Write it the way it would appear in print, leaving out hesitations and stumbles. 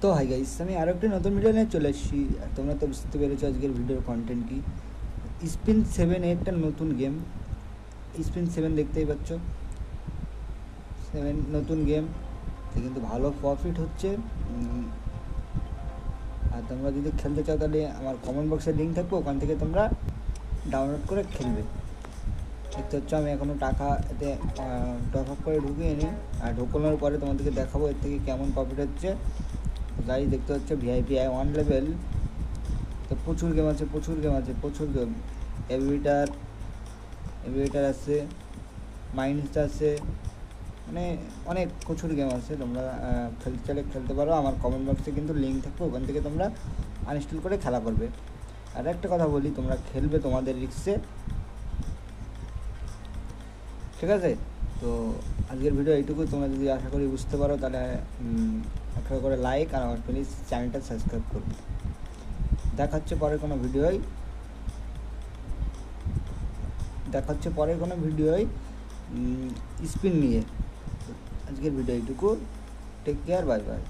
তো hi guys, আমি আরও একটি নতুন ভিডিও নিয়ে চলে এসেছি। আর তোমরা তো বুঝতে পেরেছো আজকের ভিডিওর কন্টেন্ট কি। স্পিন 7 একটা নতুন গেম। স্পিন 7 দেখতেই পাচ্ছ, 7 নতুন গেম, কিন্তু ভালো প্রফিট হচ্ছে। আর তোমরা যদি খেলতে চাও তাহলে আমার কমেন্ট বক্সে লিঙ্ক থাকবে, ওখান থেকে তোমরা ডাউনলোড করে খেলবে। দেখতে হচ্ছে আমি এখনও টাকা এতে টপ আপ করে ঢুকিয়ে নিই, আর ঢোকানোর পরে তোমাদেরকে দেখাবো এর থেকে কেমন প্রফিট হচ্ছে। গাড়ি দেখতে হচ্ছে ভিআইপি 1 লেভেল, তো প্রচুর গেম আছে, প্রচুর গেম। এভিয়েটার আছে, মাইন্স আছে, মানে অনেক প্রচুর গেম আছে। তোমরা খেলতে চাইলে খেলতে পারো। আমার কমেন্ট বক্সে কিন্তু লিঙ্ক থাকবে, ওখান থেকে তোমরা আনইনস্টল করে খেলা করবে। আর একটা কথা বলি, তোমরা খেলবে তোমাদের রিস্কে, ঠিক আছে? তো আজকের ভিডিও এইটুকু। তোমরা যদি আশা করি বুঝতে পারো, তাহলে একটা করে লাইক আর আমার প্লিজ চ্যানেলটা সাবস্ক্রাইব করবে। দেখা হচ্ছে পরের কোনো ভিডিওয় স্পিন নিয়ে। আজকের ভিডিও এইটুকু। Take care, bye by.